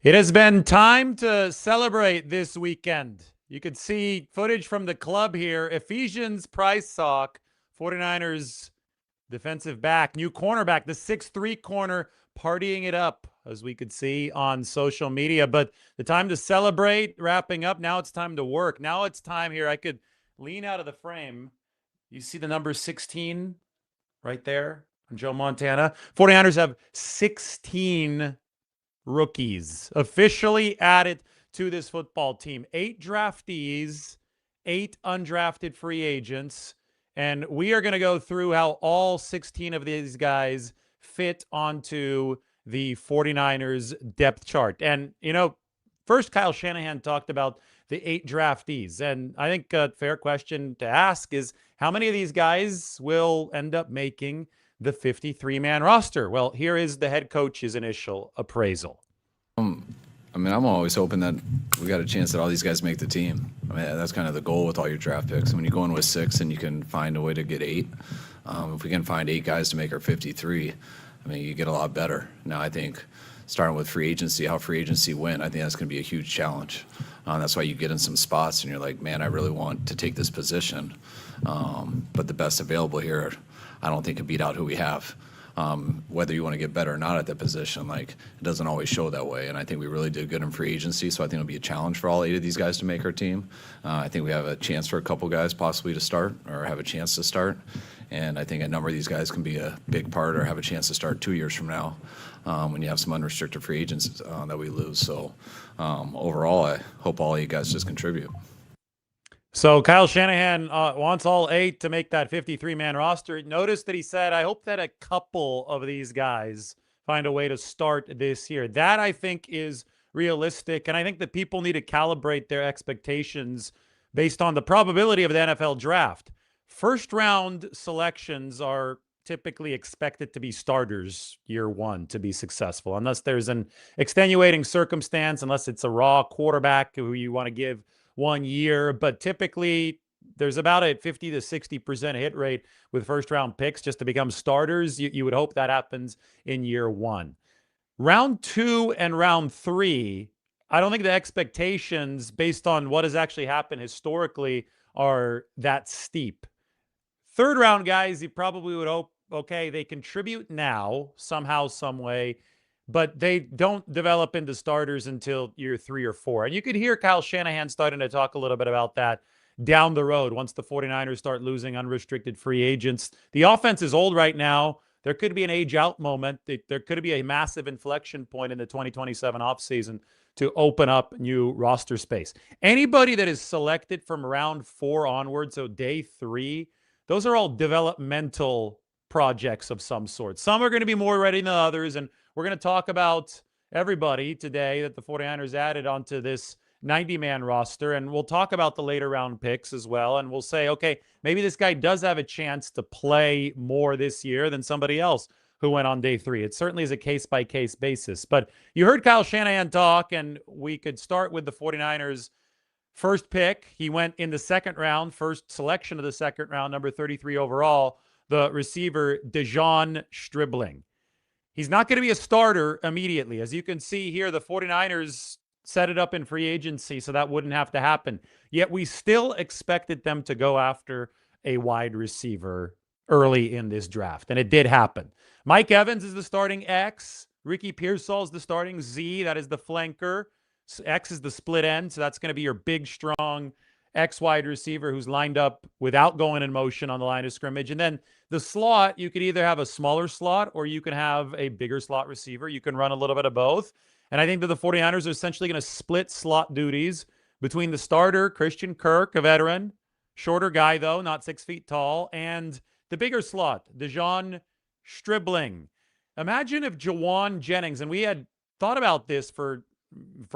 It has been time to celebrate this weekend. You could see footage from the club here. Ephesians Price Sock, 49ers defensive back, new cornerback, the 6'3 corner, partying it up, as we could see on social media. But the time to celebrate, wrapping up. Now it's time to work. Now it's time here. I could lean out of the frame. You see the number 16 right there on Joe Montana. 49ers have 16 rookies officially added to this football team. 8 draftees, 8 undrafted free agents. And we are going to go through how all 16 of these guys fit onto the 49ers depth chart. And, first Kyle Shanahan talked about the 8 draftees. And I think a fair question to ask is how many of these guys will end up making the 53-man roster? Well, here is the head coach's initial appraisal. I'm always hoping that we got a chance that all these guys make the team. That's kind of the goal with all your draft picks. When you go in with 6 and you can find a way to get 8, if we can find 8 guys to make our 53, you get a lot better. Now, I think starting with free agency, how free agency went, I think that's going to be a huge challenge. That's why you get in some spots and you're like, man, I really want to take this position. But the best available here, I don't think can beat out who we have. Whether you want to get better or not at that position, it doesn't always show that way. And I think we really did good in free agency, so I think it'll be a challenge for all 8 of these guys to make our team. I think we have a chance for a couple guys possibly to start or have a chance to start. And I think a number of these guys can be a big part or have a chance to start 2 years from now when you have some unrestricted free agents that we lose. So overall, I hope all 8 guys just contribute. So Kyle Shanahan wants all 8 to make that 53-man roster. Notice that he said, I hope that a couple of these guys find a way to start this year. That, I think, is realistic, and I think that people need to calibrate their expectations based on the probability of the NFL draft. First-round selections are typically expected to be starters year one to be successful, unless there's an extenuating circumstance, unless it's a raw quarterback who you want to give 1 year. But typically there's about a 50 to 60% hit rate with first round picks just to become starters. You would hope that happens in year 1. Round 2 and round 3, I don't think the expectations based on what has actually happened historically are that steep. Third round guys, you probably would hope, okay, they contribute now somehow, some way, but they don't develop into starters until year 3 or 4. And you could hear Kyle Shanahan starting to talk a little bit about that down the road once the 49ers start losing unrestricted free agents. The offense is old right now. There could be an age-out moment. There could be a massive inflection point in the 2027 offseason to open up new roster space. Anybody that is selected from round 4 onward, so day 3, those are all developmental projects of some sort. Some are going to be more ready than others, and we're going to talk about everybody today that the 49ers added onto this 90-man roster, and we'll talk about the later round picks as well, and we'll say, okay, maybe this guy does have a chance to play more this year than somebody else who went on day 3. It certainly is a case-by-case basis. But you heard Kyle Shanahan talk, and we could start with the 49ers' first pick. He went in the second round, first selection of the second round, number 33 overall, the receiver De'Zhaun Stribling. He's not going to be a starter immediately. As you can see here, the 49ers set it up in free agency, so that wouldn't have to happen. Yet we still expected them to go after a wide receiver early in this draft, and it did happen. Mike Evans is the starting X. Ricky Pearsall is the starting Z. That is the flanker. X is the split end, so that's going to be your big, strong X wide receiver who's lined up without going in motion on the line of scrimmage. And then the slot, you could either have a smaller slot or you can have a bigger slot receiver. You can run a little bit of both. And I think that the 49ers are essentially going to split slot duties between the starter, Christian Kirk, a veteran, shorter guy though, not 6 feet tall, and the bigger slot, De'Zhaun Stribling. Imagine if Jauan Jennings, and we had thought about this for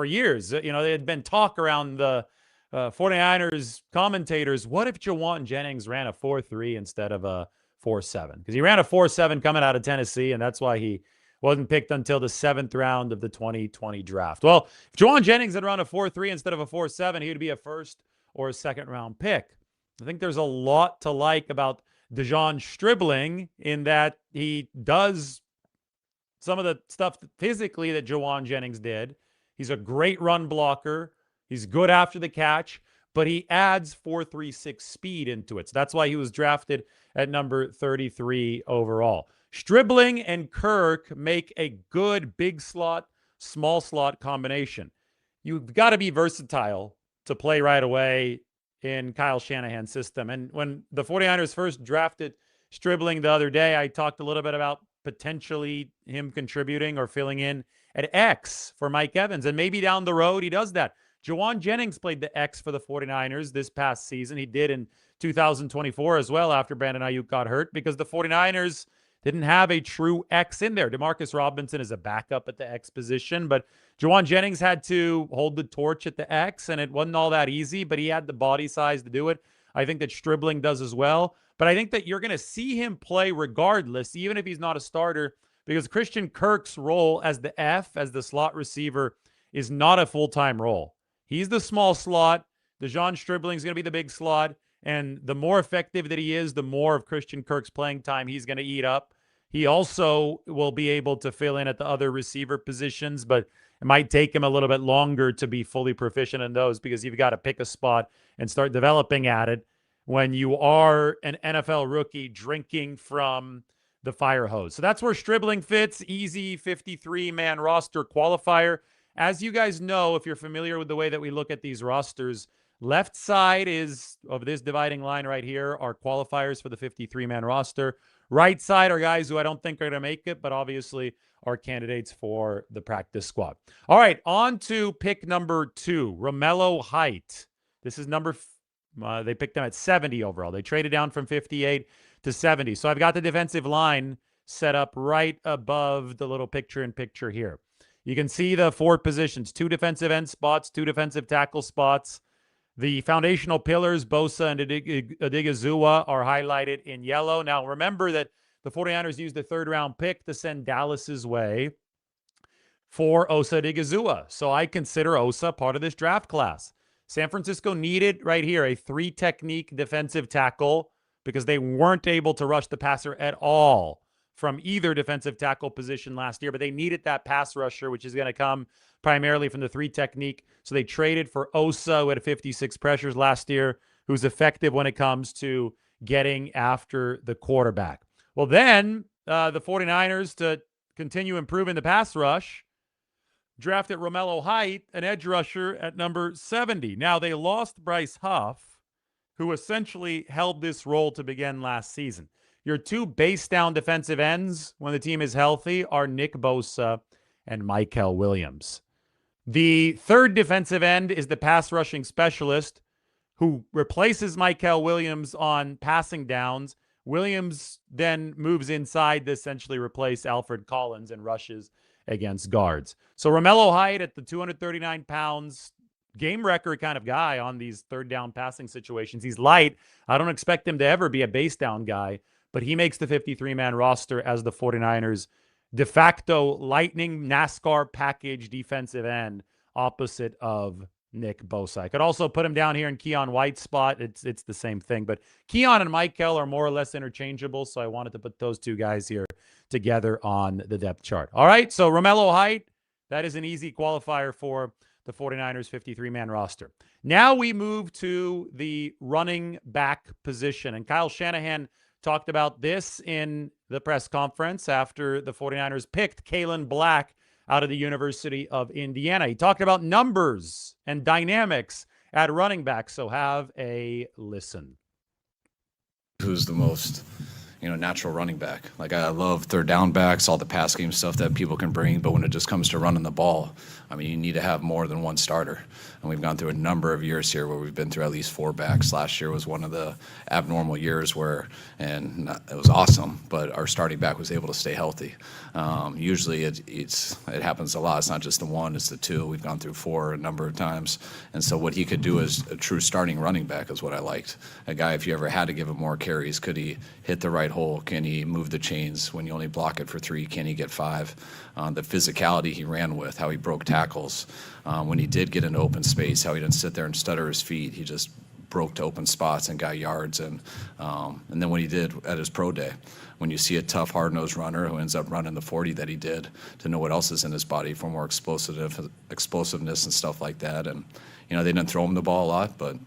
years, there had been talk around the 49ers commentators, what if Jauan Jennings ran a 4.3 instead of a 4.7? Because he ran a 4.7 coming out of Tennessee, and that's why he wasn't picked until the 7th round of the 2020 draft. Well, if Jauan Jennings had run a 4.3 instead of a 4.7, he would be a first or a second-round pick. I think there's a lot to like about De'Zhaun Stribling in that he does some of the stuff physically that Jauan Jennings did. He's a great run blocker. He's good after the catch, but he adds 4.36 speed into it. So that's why he was drafted at number 33 overall. Stribling and Kirk make a good big slot, small slot combination. You've got to be versatile to play right away in Kyle Shanahan's system. And when the 49ers first drafted Stribling the other day, I talked a little bit about potentially him contributing or filling in at X for Mike Evans. And maybe down the road he does that. Jawan Jennings played the X for the 49ers this past season. He did in 2024 as well after Brandon Ayuk got hurt because the 49ers didn't have a true X in there. Demarcus Robinson is a backup at the X position, but Jawan Jennings had to hold the torch at the X, and it wasn't all that easy, but he had the body size to do it. I think that Stribling does as well, but I think that you're going to see him play regardless, even if he's not a starter, because Christian Kirk's role as the F, as the slot receiver, is not a full-time role. He's the small slot. De'Zhaun Stribling is going to be the big slot. And the more effective that he is, the more of Christian Kirk's playing time he's going to eat up. He also will be able to fill in at the other receiver positions, but it might take him a little bit longer to be fully proficient in those because you've got to pick a spot and start developing at it when you are an NFL rookie drinking from the fire hose. So that's where Stribling fits. Easy 53-man roster qualifier. As you guys know, if you're familiar with the way that we look at these rosters, left side is of this dividing line right here are qualifiers for the 53-man roster. Right side are guys who I don't think are going to make it, but obviously are candidates for the practice squad. All right, on to pick number 2, Romello Height. This is they picked him at 70 overall. They traded down from 58 to 70. So I've got the defensive line set up right above the little picture-in-picture here. You can see the 4 positions, 2 defensive end spots, 2 defensive tackle spots. The foundational pillars, Bosa and Odighizuwa, are highlighted in yellow. Now, remember that the 49ers used the 3rd-round pick to send Dallas's way for Osa Odighizuwa. So I consider Osa part of this draft class. San Francisco needed, right here, a 3-technique defensive tackle because they weren't able to rush the passer at all from either defensive tackle position last year, but they needed that pass rusher, which is going to come primarily from the 3 technique. So they traded for Osa, who had 56 pressures last year, who's effective when it comes to getting after the quarterback. Well, then the 49ers, to continue improving the pass rush, drafted Romello Height, an edge rusher, at number 70. Now, they lost Bryce Huff, who essentially held this role to begin last season. Your 2 base down defensive ends when the team is healthy are Nick Bosa and Mykel Williams. The 3rd defensive end is the pass rushing specialist who replaces Mykel Williams on passing downs. Williams then moves inside to essentially replace Alfred Collins and rushes against guards. So Romello Height at the 239 pounds, game record kind of guy on these 3rd down passing situations. He's light. I don't expect him to ever be a base down guy, but he makes the 53-man roster as the 49ers de facto lightning NASCAR package defensive end opposite of Nick Bosa. I could also put him down here in Keon White's spot. It's the same thing, but Keon and Mykel are more or less interchangeable, so I wanted to put those 2 guys here together on the depth chart. All right, so Romello Height, that is an easy qualifier for the 49ers 53-man roster. Now we move to the running back position, and Kyle Shanahan talked about this in the press conference after the 49ers picked Kalen Black out of the University of Indiana. He talked about numbers and dynamics at running back, so have a listen. Who's the most, natural running back? Like, I love 3rd down backs, all the pass game stuff that people can bring, but when it just comes to running the ball, you need to have more than one starter. And we've gone through a number of years here where we've been through at least 4 backs. Last year was one of the abnormal years it was awesome, but our starting back was able to stay healthy. Usually it happens a lot. It's not just the 1, it's the 2. We've gone through 4 a number of times. And so what he could do as a true starting running back is what I liked. A guy, if you ever had to give him more carries, could he hit the right hole? Can he move the chains? When you only block it for 3, can he get 5? The physicality he ran with, how he broke tackles. When he did get into open space, how he didn't sit there and stutter his feet. He just broke to open spots and got yards. And then what he did at his pro day, when you see a tough, hard-nosed runner who ends up running the 40 that he did, to know what else is in his body for more explosiveness and stuff like that. And, you know, they didn't throw him the ball a lot, but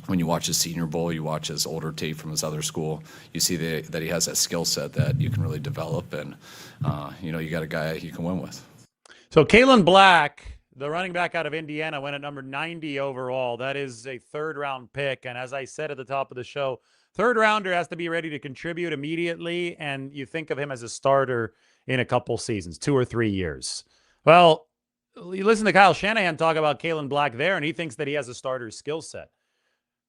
when you watch his Senior Bowl, you watch his older tape from his other school, you see that he has that skill set that you can really develop, and, you know, you got a guy you can win with. So Kalen Black, the running back out of Indiana, went at number 90 overall. That is a third-round pick, and as I said at the top of the show, third-rounder has to be ready to contribute immediately, and you think of him as a starter in a couple seasons, 2 or 3 years. Well, you listen to Kyle Shanahan talk about Kalen Black there, and he thinks that he has a starter skill set.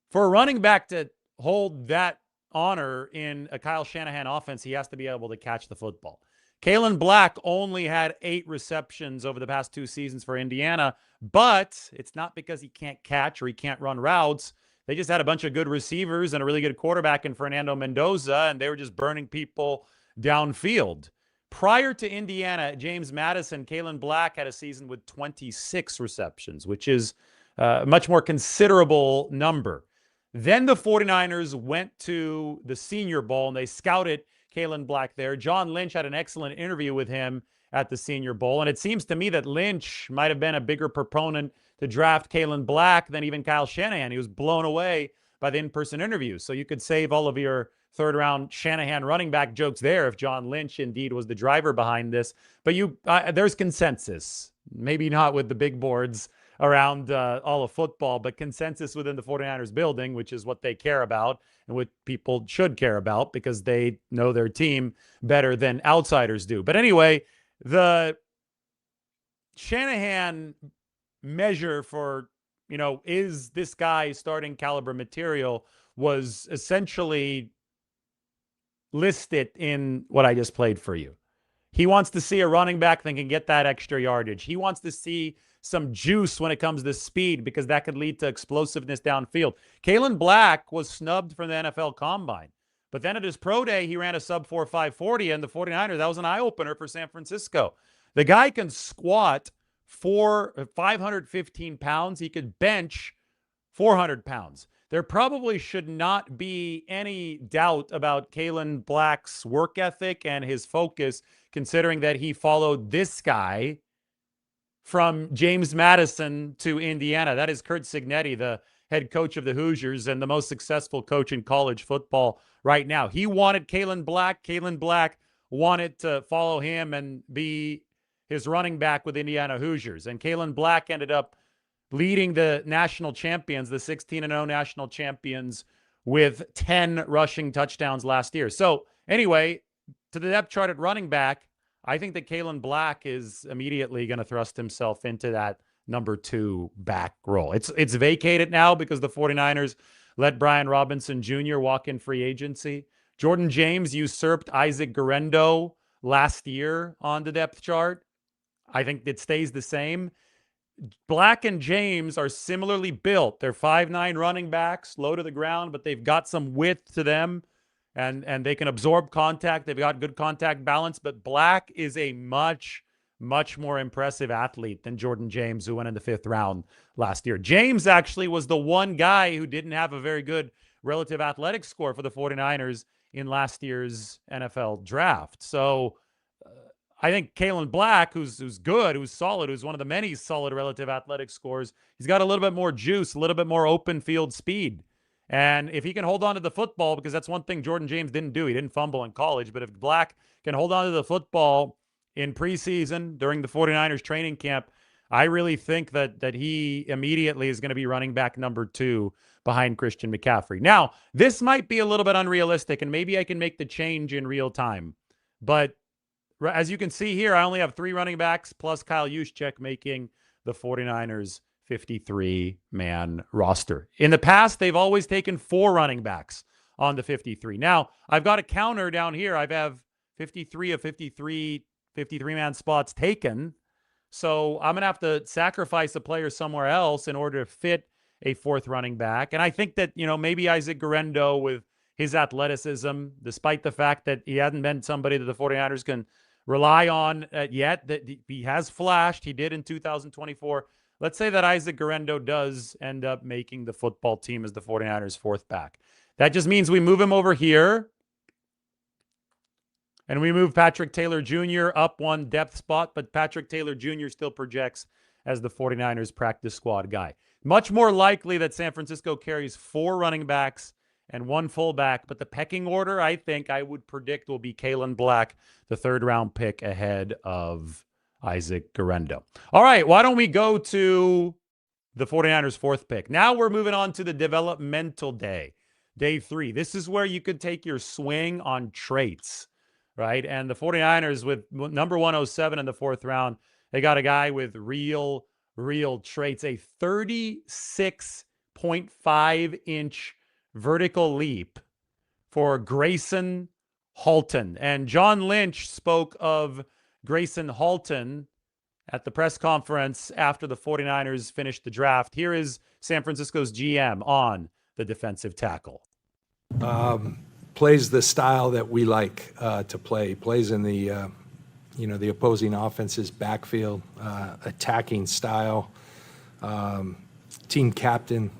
For a running back to hold that honor in a Kyle Shanahan offense, he has to be able to catch the football. Kalen Black only had 8 receptions over the past 2 seasons for Indiana, but it's not because he can't catch or he can't run routes. They just had a bunch of good receivers and a really good quarterback in Fernando Mendoza, and they were just burning people downfield. Prior to Indiana, James Madison, Kalen Black had a season with 26 receptions, which is a much more considerable number. Then the 49ers went to the Senior Bowl, and they scouted Kalen Black there. John Lynch had an excellent interview with him at the Senior Bowl, and it seems to me that Lynch might have been a bigger proponent to draft Kalen Black than even Kyle Shanahan. He was blown away by the in-person interviews. So you could save all of your third-round Shanahan running back jokes there if John Lynch indeed was the driver behind this. But there's consensus, maybe not with the big boards around all of football, but consensus within the 49ers building, which is what they care about and what people should care about because they know their team better than outsiders do. But anyway, the Shanahan measure for, you know, is this guy starting caliber material was essentially listed in what I just played for you. He wants to see a running back that can get that extra yardage. He wants to see some juice when it comes to speed because that could lead to explosiveness downfield. Kalen Black was snubbed from the NFL Combine. But then at his pro day, he ran a sub-4 540, and the 49ers, that was an eye-opener for San Francisco. The guy can squat 515 pounds. He could bench 400 pounds. There probably should not be any doubt about Kalen Black's work ethic and his focus, considering that he followed this guy from James Madison to Indiana. That is Curt Cignetti, the head coach of the Hoosiers and the most successful coach in college football right now. He wanted Kalen Black. Kalen Black wanted to follow him and be his running back with Indiana Hoosiers. And Kalen Black ended up leading the national champions, the 16-0 national champions, with 10 rushing touchdowns last year. So anyway, to the depth chart at running back, I think that Kalen Black is immediately going to thrust himself into that number 2 back role. It's vacated now because the 49ers let Brian Robinson Jr. walk in free agency. Jordan James usurped Isaac Guerendo last year on the depth chart. I think it stays the same. Black and James are similarly built. They're 5'9" running backs, low to the ground, but they've got some width to them. And they can absorb contact. They've got good contact balance. But Black is a much, much more impressive athlete than Jordan James, who went in the 5th round last year. James actually was the one guy who didn't have a very good relative athletic score for the 49ers in last year's NFL draft. So I think Kalen Black, who's good, who's solid, who's one of the many solid relative athletic scores, he's got a little bit more juice, a little bit more open field speed. And if he can hold on to the football, because that's one thing Jordan James didn't do. He didn't fumble in college. But if Black can hold on to the football in preseason during the 49ers training camp, I really think that he immediately is going to be running back number 2 behind Christian McCaffrey. Now, this might be a little bit unrealistic, and maybe I can make the change in real time. But as you can see here, I only have 3 running backs plus Kyle Juszczyk making the 49ers 53-man roster. In the past, they've always taken 4 running backs on the 53. Now, I've got a counter down here. I have 53 of 53-man spots taken. So I'm going to have to sacrifice a player somewhere else in order to fit a 4th running back. And I think that, you know, maybe Isaac Guerendo with his athleticism, despite the fact that he hasn't been somebody that the 49ers can rely on yet. That he has flashed. He did in 2024. Let's say that Isaac Guerendo does end up making the football team as the 49ers' fourth back. That just means we move him over here. And we move Patrick Taylor Jr. up one depth spot, but Patrick Taylor Jr. still projects as the 49ers practice squad guy. Much more likely that San Francisco carries 4 running backs and 1 fullback, but the pecking order, I think I would predict, will be Kalen Black, the 3rd-round pick ahead of Isaac Guerendo. All right, why don't we go to the 49ers' 4th pick? Now we're moving on to the developmental day, day 3. This is where you could take your swing on traits. Right. And the 49ers with number 107 in the 4th round, they got a guy with real traits, a 36.5-inch vertical leap for Grayson Halton. And John Lynch spoke of Grayson Halton at the press conference after the 49ers finished the draft. Here is San Francisco's GM on the defensive tackle. Plays the style that we like to play. Plays in the the opposing offense's backfield, attacking style, team captain,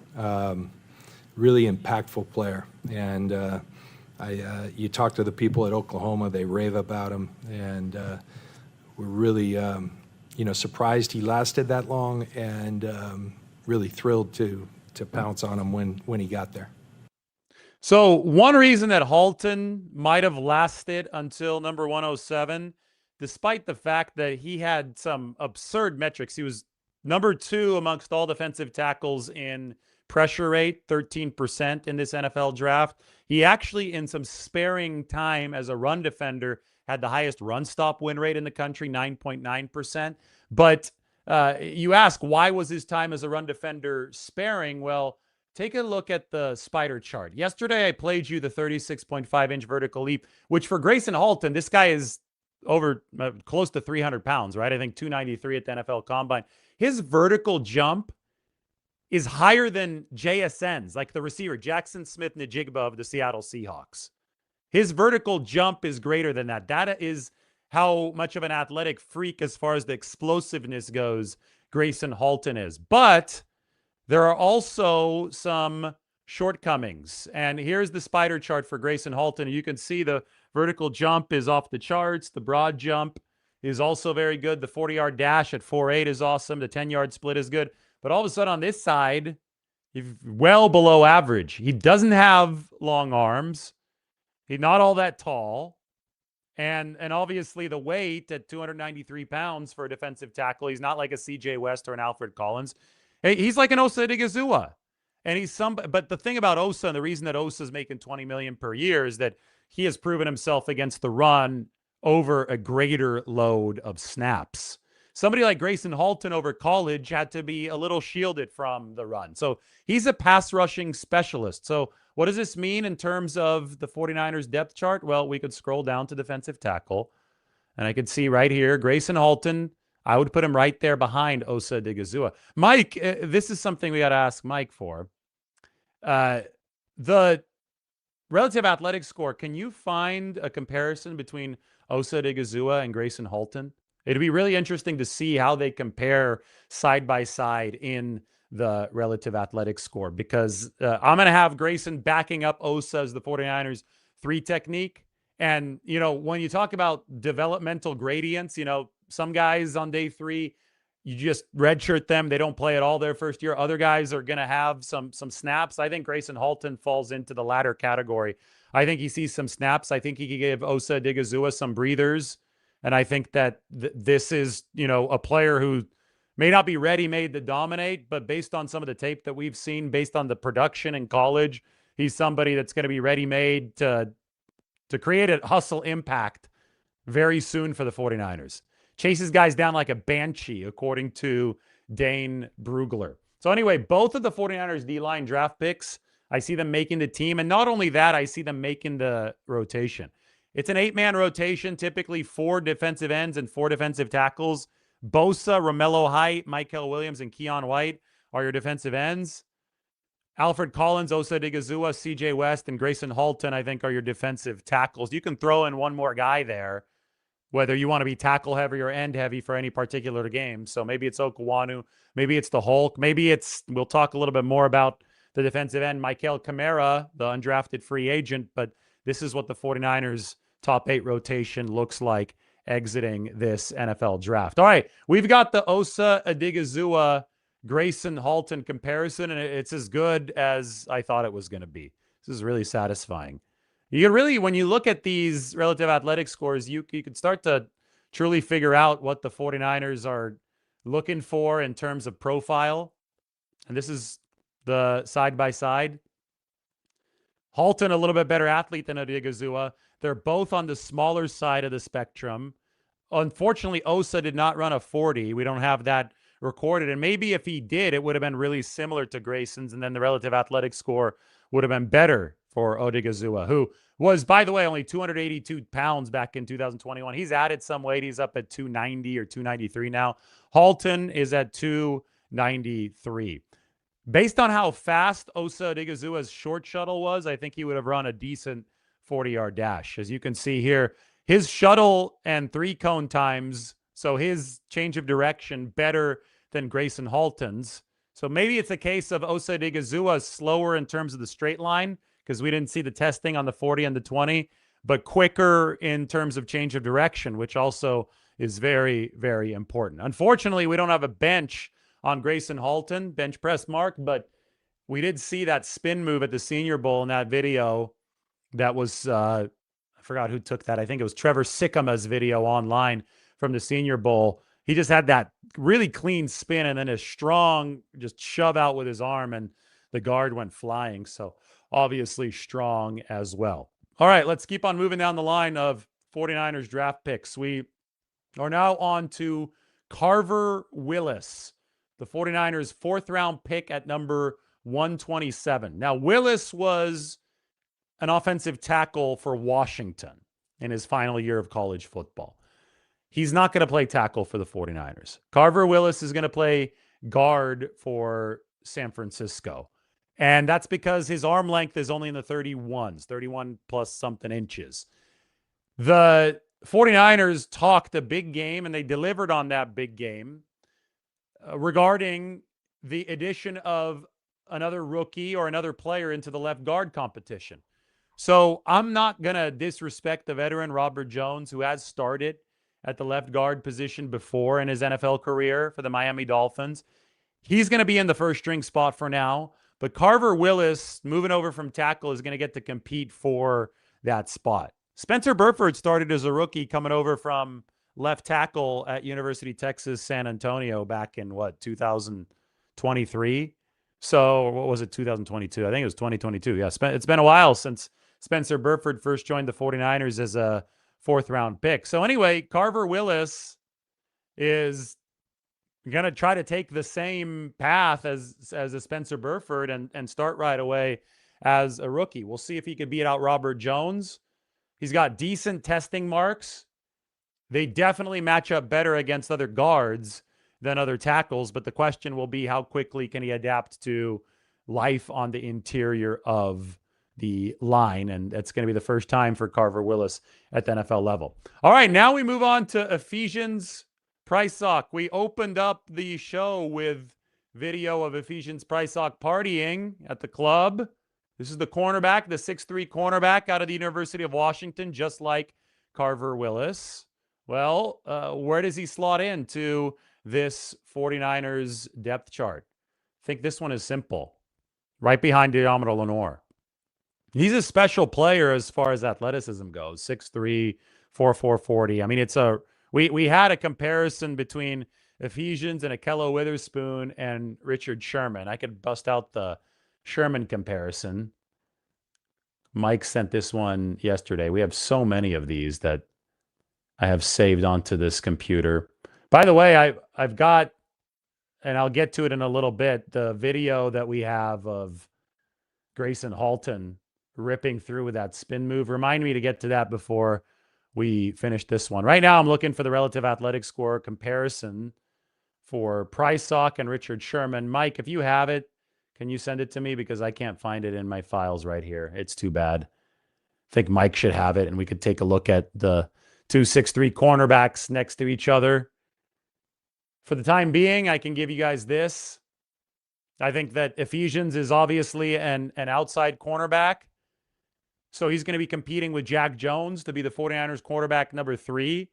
really impactful player. And you talk to the people at Oklahoma, they rave about him, and we're really surprised he lasted that long, and really thrilled to pounce on him when he got there. So one reason that Halton might have lasted until number 107, despite the fact that he had some absurd metrics, he was number 2 amongst all defensive tackles in pressure rate, 13% in this NFL draft. He actually, in some sparing time as a run defender, had the highest run stop win rate in the country, 9.9%. But you ask, why was his time as a run defender sparing? Well, take a look at the spider chart. Yesterday, I played you the 36.5-inch vertical leap, which for Grayson Halton, this guy is over close to 300 pounds, right? I think 293 at the NFL Combine. His vertical jump is higher than JSN's, like the receiver, Jackson Smith-Njigba of the Seattle Seahawks. His vertical jump is greater than that. That is how much of an athletic freak as far as the explosiveness goes Grayson Halton is. But there are also some shortcomings. And here's the spider chart for Grayson Halton. You can see the vertical jump is off the charts. The broad jump is also very good. The 40-yard dash at 4.8 is awesome. The 10-yard split is good. But all of a sudden on this side, he's well below average. He doesn't have long arms. He's not all that tall. And obviously the weight at 293 pounds for a defensive tackle, he's not like a CJ West or an Alfred Collins. He's like an Osa Odigizua. And but the thing about Osa, and the reason that Osa is making $20 million per year, is that he has proven himself against the run over a greater load of snaps. Somebody like Grayson Halton over college had to be a little shielded from the run. So he's a pass rushing specialist. So what does this mean in terms of the 49ers depth chart? Well, we could scroll down to defensive tackle, and I could see right here, Grayson Halton, I would put him right there behind Osa Odigizua. Mike, this is something we got to ask Mike for. The relative athletic score, can you find a comparison between Osa Odigizua and Grayson Halton? It'd be really interesting to see how they compare side by side in the relative athletic score, because I'm going to have Grayson backing up Osa as the 49ers 3 technique. And, when you talk about developmental gradients, some guys on day 3, you just redshirt them. They don't play at all their first year. Other guys are going to have some snaps. I think Grayson Halton falls into the latter category. I think he sees some snaps. I think he could give Osa Odigizua some breathers. And I think that this is, a player who may not be ready-made to dominate, but based on some of the tape that we've seen, based on the production in college, he's somebody that's going to be ready-made to create a hustle impact very soon for the 49ers. Chases guys down like a banshee, according to Dane Brugler. So anyway, both of the 49ers D-line draft picks, I see them making the team. And not only that, I see them making the rotation. It's an 8-man rotation, typically 4 defensive ends and 4 defensive tackles. Bosa, Romello Height, Michael Williams, and Keon White are your defensive ends. Alfred Collins, Osa Odigizua, CJ West, and Grayson Halton, I think, are your defensive tackles. You can throw in one more guy there, whether you want to be tackle heavy or end heavy for any particular game. So maybe it's Okwanu, maybe it's the Hulk, maybe we'll talk a little bit more about the defensive end, Michael Kamara, the undrafted free agent, but this is what the 49ers top 8 rotation looks like exiting this NFL draft. All right, we've got the Osa Odighizuwa Grayson Halton comparison, and it's as good as I thought it was going to be. This is really satisfying. You can really, when you look at these relative athletic scores, you can start to truly figure out what the 49ers are looking for in terms of profile. And this is the side-by-side. Halton, a little bit better athlete than Odighizuwa. They're both on the smaller side of the spectrum. Unfortunately, Osa did not run a 40. We don't have that recorded. And maybe if he did, it would have been really similar to Grayson's, and then the relative athletic score would have been better for Odighizuwa, who was, by the way, only 282 pounds back in 2021. He's added some weight. He's up at 290 or 293 now. Halton is at 293. Based on how fast Osa Odighizuwa's short shuttle was, I think he would have run a decent 40-yard dash. As you can see here, his shuttle and 3-cone times, so his change of direction better than Grayson Halton's. So maybe it's a case of Osa Odighizuwa slower in terms of the straight line, because we didn't see the testing on the 40 and the 20, but quicker in terms of change of direction, which also is very, very important. Unfortunately, we don't have a bench on Grayson Halton, bench press mark, but we did see that spin move at the Senior Bowl in that video. That was, I forgot who took that. I think it was Trevor Sikkema's video online from the Senior Bowl. He just had that really clean spin and then a strong just shove out with his arm, and the guard went flying. So obviously strong as well. All right, let's keep on moving down the line of 49ers draft picks. We are now on to Carver Willis, the 49ers 4th-round pick at number 127. Now, Willis was an offensive tackle for Washington in his final year of college football. He's not going to play tackle for the 49ers. Carver Willis is going to play guard for San Francisco. And that's because his arm length is only in the 31s, 31 plus something inches. The 49ers talked a big game, and they delivered on that big game regarding the addition of another rookie or another player into the left guard competition. So I'm not going to disrespect the veteran Robert Jones, who has started at the left guard position before in his NFL career for the Miami Dolphins. He's going to be in the first string spot for now, but Carver Willis, moving over from tackle, is going to get to compete for that spot. Spencer Burford started as a rookie coming over from left tackle at University of Texas San Antonio back in, 2023? So what was it, 2022? I think it was 2022. Yeah, it's been a while since Spencer Burford first joined the 49ers as a 4th-round pick. So anyway, Carver Willis is going to try to take the same path as a Spencer Burford and start right away as a rookie. We'll see if he could beat out Robert Jones. He's got decent testing marks. They definitely match up better against other guards than other tackles, but the question will be how quickly can he adapt to life on the interior of the line, and that's going to be the first time for Carver Willis at the NFL level. All right, now we move on to Ephesians Prysock. We opened up the show with video of Ephesians Prysock partying at the club. This is the cornerback, the 6'3" cornerback out of the University of Washington, just like Carver Willis. Well, where does he slot into this 49ers depth chart? I think this one is simple. Right behind De'Amado Lenoir. He's a special player as far as athleticism goes. 6'3", 4'4", 40. I mean, we had a comparison between Ephesians and Akello Witherspoon and Richard Sherman. I could bust out the Sherman comparison. Mike sent this one yesterday. We have so many of these that I have saved onto this computer. By the way, I've got, and I'll get to it in a little bit, the video that we have of Grayson Halton ripping through with that spin move. Remind me to get to that before we finish this one. Right now, I'm looking for the relative athletic score comparison for Prysock and Richard Sherman. Mike, if you have it, can you send it to me? Because I can't find it in my files right here. It's too bad. I think Mike should have it, and we could take a look at the two 6'3" cornerbacks next to each other. For the time being, I can give you guys this. I think that Ephesians is obviously an outside cornerback. So he's going to be competing with Jack Jones to be the 49ers quarterback number 3.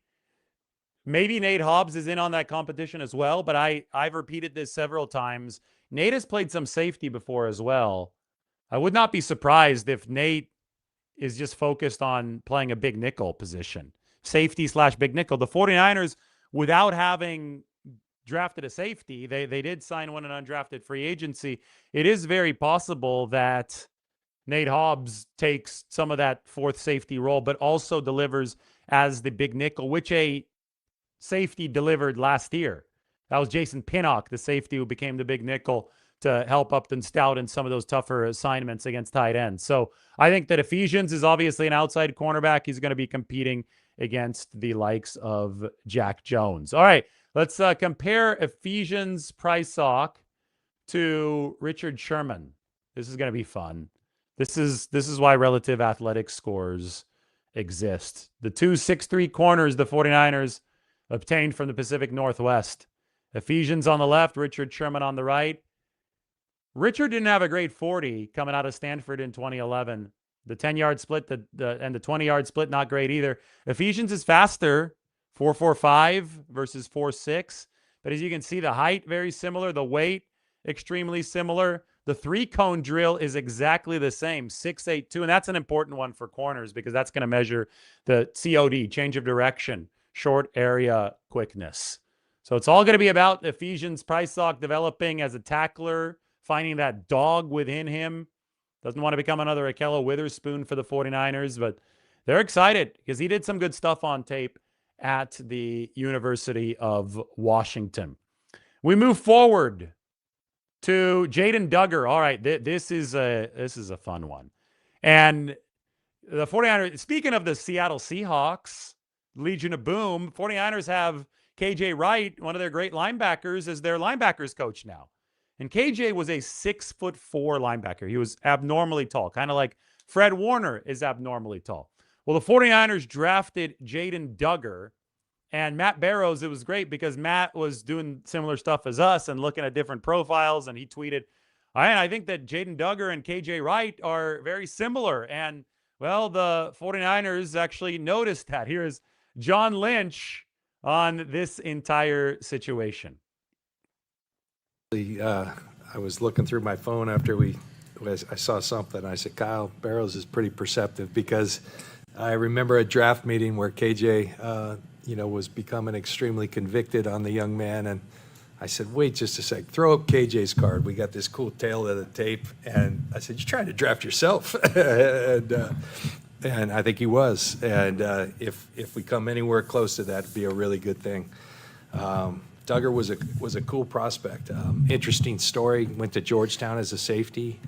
Maybe Nate Hobbs is in on that competition as well, but I've repeated this several times. Nate has played some safety before as well. I would not be surprised if Nate is just focused on playing a big nickel position, safety / big nickel. The 49ers, without having drafted a safety, they did sign one in undrafted free agency. It is very possible that Nate Hobbs takes some of that fourth safety role, but also delivers as the big nickel, which a safety delivered last year. That was Jason Pinnock, the safety who became the big nickel to help Upton Stout in some of those tougher assignments against tight ends. So I think that Ephesians is obviously an outside cornerback. He's going to be competing against the likes of Jack Jones. All right, let's compare Ephesians Prysock to Richard Sherman. This is going to be fun. This is why relative athletic scores exist. The two 6'3" corners the 49ers obtained from the Pacific Northwest. Ephesians on the left, Richard Sherman on the right. Richard didn't have a great 40 coming out of Stanford in 2011. The 10-yard split and the 20-yard split, not great either. Ephesians is faster, 4.45 versus 4.6. But as you can see, the height very similar, the weight extremely similar. The 3-cone drill is exactly the same, 6.82. And that's an important one for corners because that's going to measure the COD, change of direction, short area quickness. So it's all going to be about Ephesians Prysock developing as a tackler, finding that dog within him. Doesn't want to become another Ahkello Witherspoon for the 49ers, but they're excited because he did some good stuff on tape at the University of Washington. We move forward to Jaden Duggar. All right, this is a fun one. And the 49ers, speaking of the Seattle Seahawks, Legion of Boom, 49ers have KJ Wright, one of their great linebackers, as their linebackers coach now. And KJ was a 6'4" linebacker. He was abnormally tall, kind of like Fred Warner is abnormally tall. Well, the 49ers drafted Jaden Duggar, and Matt Barrows, it was great because Matt was doing similar stuff as us and looking at different profiles, and he tweeted, I think that Jaden Duggar and KJ Wright are very similar. And, well, the 49ers actually noticed that. Here's John Lynch on this entire situation. I was looking through my phone after I saw something. I said, Kyle Barrows is pretty perceptive because I remember a draft meeting where KJ, was becoming extremely convicted on the young man. And I said, wait just a sec, throw up KJ's card. We got this cool tale of the tape. And I said, you're trying to draft yourself. and I think he was. And if we come anywhere close to that, it'd be a really good thing. Duggar was a cool prospect. Interesting story. Went to Georgetown as a safety.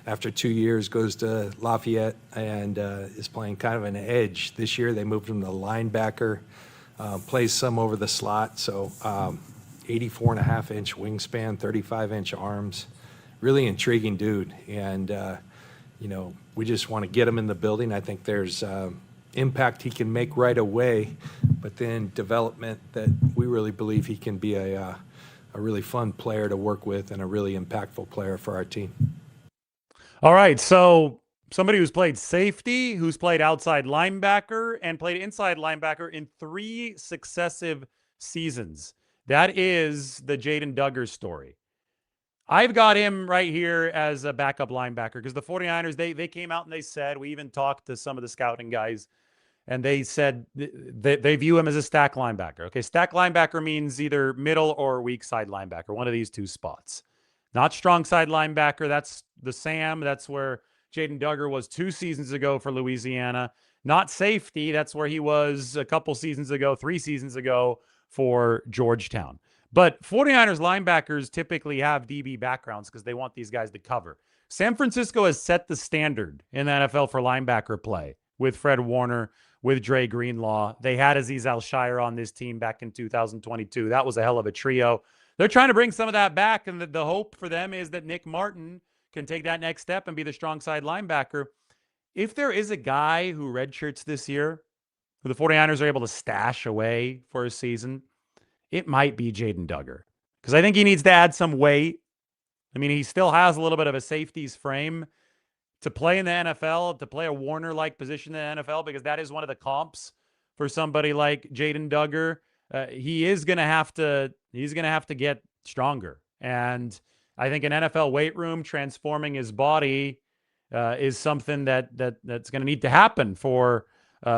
After 2 years, goes to Lafayette and is playing kind of an edge. This year, they moved him to linebacker. Plays some over the slot. So 84.5-inch wingspan, 35-inch arms. Really intriguing dude. And we just want to get him in the building. I think there's impact he can make right away, but then development that we really believe he can be a really fun player to work with and a really impactful player for our team. All right, so somebody who's played safety, who's played outside linebacker, and played inside linebacker in 3 successive seasons. That is the Jaden Duggar story. I've got him right here as a backup linebacker because the 49ers, they came out and they said, we even talked to some of the scouting guys, and they said they view him as a stack linebacker. Okay, stack linebacker means either middle or weak side linebacker, one of these two spots. Not strong side linebacker. That's the Sam. That's where Jaden Duggar was 2 seasons ago for Louisiana. Not safety. That's where he was a couple seasons ago, 3 seasons ago for Georgetown. But 49ers linebackers typically have DB backgrounds because they want these guys to cover. San Francisco has set the standard in the NFL for linebacker play with Fred Warner, with Dre Greenlaw. They had Azeez Al-Shire on this team back in 2022. That was a hell of a trio. They're trying to bring some of that back, and the hope for them is that Nick Martin can take that next step and be the strong side linebacker. If there is a guy who redshirts this year, who the 49ers are able to stash away for a season, it might be Jaden Duggar. Because I think he needs to add some weight. I mean, he still has a little bit of a safety's frame to play in the NFL, to play a Warner-like position in the NFL, because that is one of the comps for somebody like Jaden Duggar. He's going to have to get stronger. And I think an NFL weight room transforming his body is something that's going to need to happen for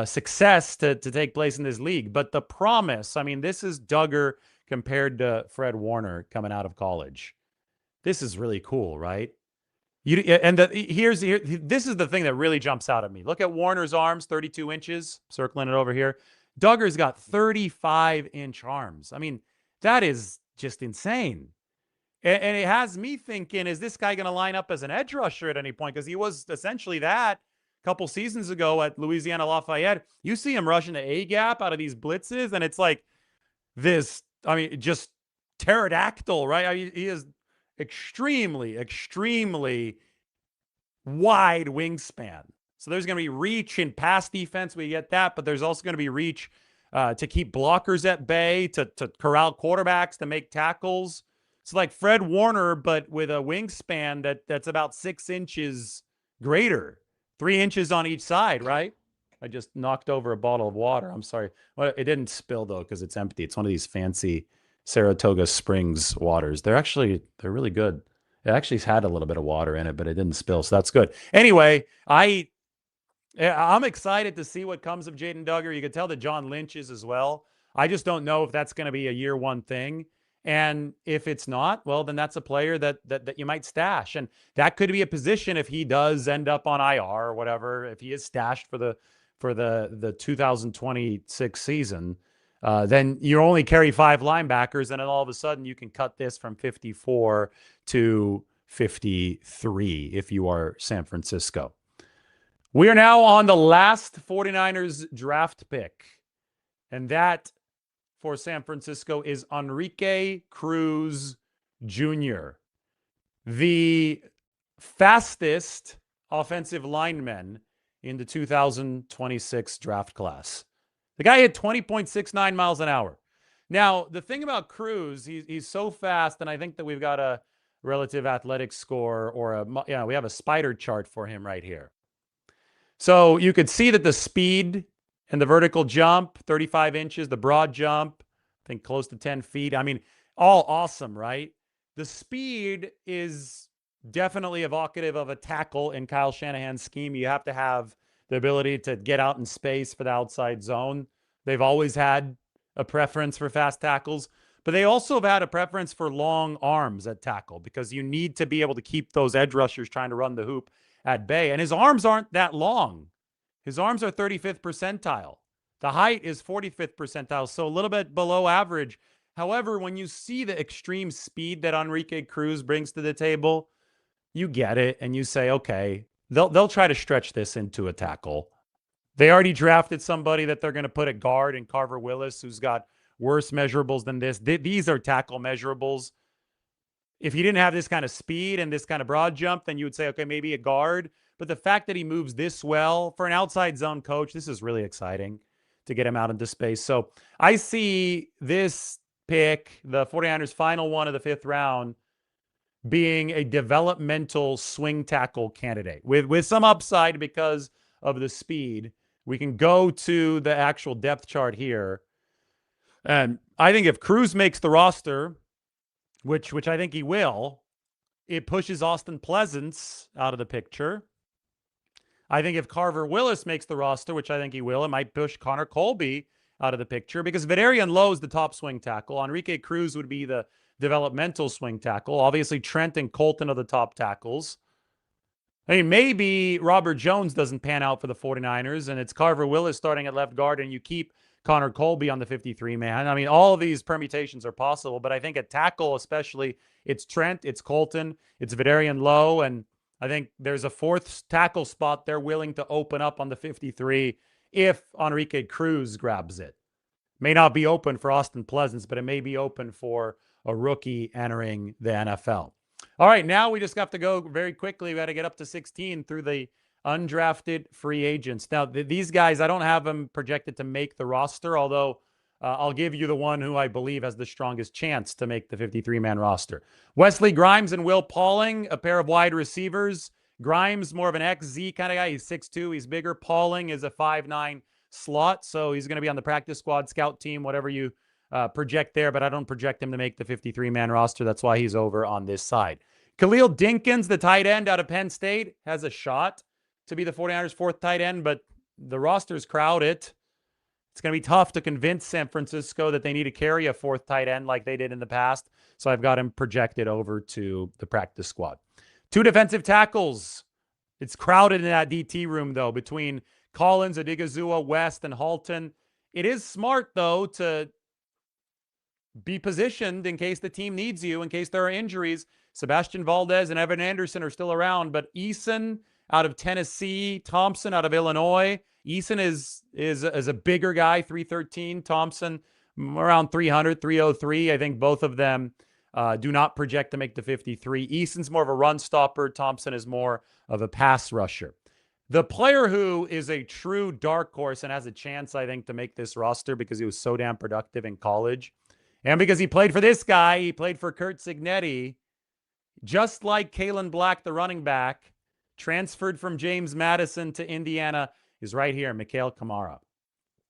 success to take place in this league. But the promise, I mean, this is Duggar compared to Fred Warner coming out of college. This is really cool, right? This is the thing that really jumps out at me. Look at Warner's arms, 32 inches, circling it over here. Duggar's got 35-inch arms. I mean, that is just insane. And it has me thinking, is this guy going to line up as an edge rusher at any point? Because he was essentially that a couple seasons ago at Louisiana Lafayette. You see him rushing the A-gap out of these blitzes, and it's like this, I mean, just pterodactyl, right? I mean, he is extremely, extremely wide wingspan. So there's going to be reach in pass defense. We get that, but there's also going to be reach to keep blockers at bay, to corral quarterbacks, to make tackles. It's like Fred Warner, but with a wingspan that's about 6 inches greater, 3 inches on each side, right? I just knocked over a bottle of water. I'm sorry. Well, it didn't spill, though, because it's empty. It's one of these fancy Saratoga Springs waters. They're really good. It actually had a little bit of water in it, but it didn't spill, so that's good. Anyway, I'm excited to see what comes of Jaden Duggar. You could tell that John Lynch is as well. I just don't know if that's going to be a year one thing. And if it's not, well, then that's a player that you might stash. And that could be a position if he does end up on IR or whatever, if he is stashed for the 2026 season, then you only carry 5 linebackers, and then all of a sudden you can cut this from 54 to 53 if you are San Francisco. We are now on the last 49ers draft pick, and that for San Francisco is Enrique Cruz Jr., the fastest offensive lineman in the 2026 draft class. The guy hit 20.69 miles an hour. Now, the thing about Cruz, he's so fast, and I think that we've got a relative athletic score or we have a spider chart for him right here. So you could see that the speed and the vertical jump, 35 inches, the broad jump, I think close to 10 feet. I mean, all awesome, right? The speed is definitely evocative of a tackle in Kyle Shanahan's scheme. You have to have the ability to get out in space for the outside zone. They've always had a preference for fast tackles, but they also have had a preference for long arms at tackle because you need to be able to keep those edge rushers trying to run the hoop at bay. And his arms aren't that long. His arms are 35th percentile. The height is 45th percentile, so a little bit below average. However, when you see the extreme speed that Enrique Cruz brings to the table, you get it, and you say, okay, they'll try to stretch this into a tackle. They already drafted somebody that they're going to put at guard in Carver Willis, who's got worse measurables than this. These are tackle measurables. If he didn't have this kind of speed and this kind of broad jump, then you would say, okay, maybe a guard. But the fact that he moves this well, for an outside zone coach, this is really exciting to get him out into space. So I see this pick, the 49ers' final one of the 5th round, being a developmental swing tackle candidate with some upside because of the speed. We can go to the actual depth chart here. And I think if Cruz makes the roster, which I think he will, it pushes Austin Pleasance out of the picture. I think if Carver Willis makes the roster, which I think he will, it might push Connor Colby out of the picture because Vidarian Lowe is the top swing tackle. Enrique Cruz would be the developmental swing tackle. Obviously, Trent and Colton are the top tackles. I mean, maybe Robert Jones doesn't pan out for the 49ers, and it's Carver Willis starting at left guard, and you keep Connor Colby on the 53-man. I mean, all of these permutations are possible, but I think at tackle especially, it's Trent, it's Colton, it's Vidarian Lowe, and I think there's a 4th tackle spot they're willing to open up on the 53 if Enrique Cruz grabs it. May not be open for Austin Pleasance, but it may be open for a rookie entering the NFL. All right, now we just have to go very quickly. We got to get up to 16 through the undrafted free agents. Now, these guys, I don't have them projected to make the roster, although I'll give you the one who I believe has the strongest chance to make the 53-man roster. Wesley Grimes and Will Pauling, a pair of wide receivers. Grimes, more of an XZ kind of guy. He's 6'2". He's bigger. Pauling is a 5'9" slot, so he's going to be on the practice squad, scout team, whatever you project there, but I don't project him to make the 53-man roster. That's why he's over on this side. Khalil Dinkins, the tight end out of Penn State, has a shot to be the 49ers' fourth tight end, but the roster's crowded. It's going to be tough to convince San Francisco that they need to carry a fourth tight end like they did in the past, so I've got him projected over to the practice squad. 2 defensive tackles. It's crowded in that DT room, though, between Collins, Odigizua, West, and Halton. It is smart, though, to be positioned in case the team needs you, in case there are injuries. Sebastian Valdez and Evan Anderson are still around, but Eason out of Tennessee, Thompson out of Illinois. Eason is a bigger guy, 313. Thompson around 300, 303. I think both of them do not project to make the 53. Eason's more of a run stopper. Thompson is more of a pass rusher. The player who is a true dark horse and has a chance, I think, to make this roster because he was so damn productive in college, and because he played for this guy, he played for Curt Cignetti, just like Kalen Black, the running back, transferred from James Madison to Indiana, is right here, Mikhail Kamara.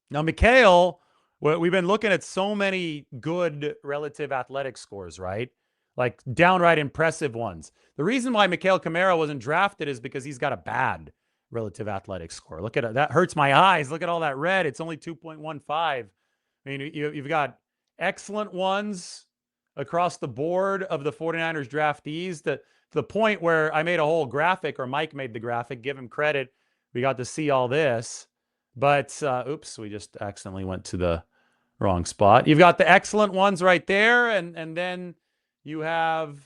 Now, Mikhail, we've been looking at so many good relative athletic scores, right? Like downright impressive ones. The reason why Mikhail Kamara wasn't drafted is because he's got a bad relative athletic score. Look at it. That hurts my eyes. Look at all that red. It's only 2.15. I mean, you've got excellent ones across the board of the 49ers draftees, to the point where I made a whole graphic, or Mike made the graphic. Give him credit. We got to see all this. But, oops, we just accidentally went to the wrong spot. You've got the excellent ones right there, and then you have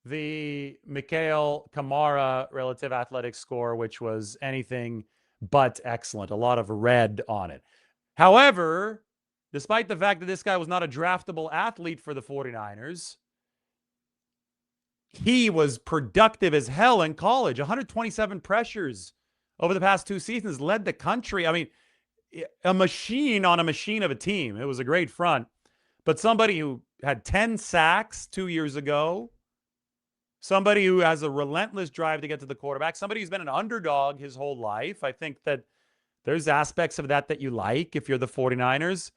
the Mikhail Kamara relative athletic score, which was anything but excellent. A lot of red on it. However, despite the fact that this guy was not a draftable athlete for the 49ers, he was productive as hell in college. 127 pressures over the past 2 seasons, led the country. I mean, a machine on a machine of a team. It was a great front. But somebody who had 10 sacks 2 years ago, somebody who has a relentless drive to get to the quarterback, somebody who's been an underdog his whole life. I think that there's aspects of that you like if you're the 49ers.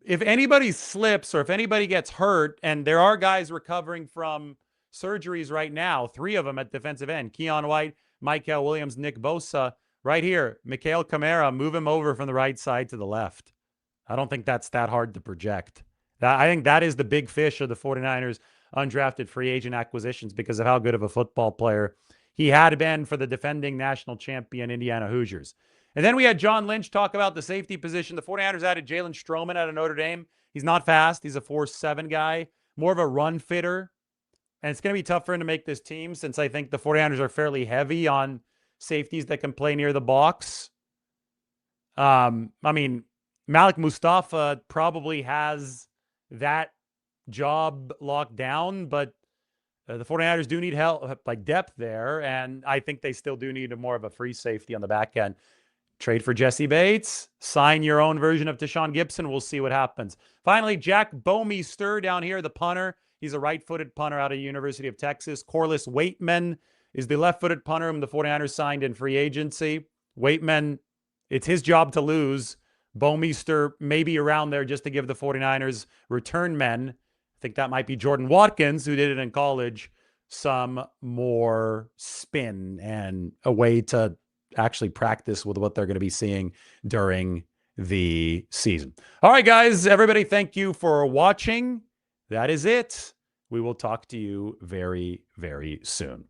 If anybody slips or if anybody gets hurt, and there are guys recovering from surgeries right now, 3 of them at defensive end, Keon White, Michael Williams, Nick Bosa, right here, Mikhail Kamara, move him over from the right side to the left. I don't think that's that hard to project. I think that is the big fish of the 49ers undrafted free agent acquisitions because of how good of a football player he had been for the defending national champion Indiana Hoosiers. And then we had John Lynch talk about the safety position. The 49ers added Jalen Stroman out of Notre Dame. He's not fast. He's a 4.7 guy, more of a run fitter. And it's going to be tough for him to make this team since I think the 49ers are fairly heavy on safeties that can play near the box. I mean, Malik Mustafa probably has that job locked down, but the 49ers do need help, like depth there. And I think they still do need more of a free safety on the back end. Trade for Jesse Bates, sign your own version of Deshaun Gibson. We'll see what happens. Finally, Jack Bomeister down here, the punter. He's a right-footed punter out of the University of Texas. Corliss Waitman is the left-footed punter whom the 49ers signed in free agency. Waitman, it's his job to lose. Bomeister maybe around there just to give the 49ers return men. I think that might be Jordan Watkins, who did it in college, some more spin and a way to actually practice with what they're going to be seeing during the season. All right, guys, everybody, thank you for watching. That is it. We will talk to you very, very soon.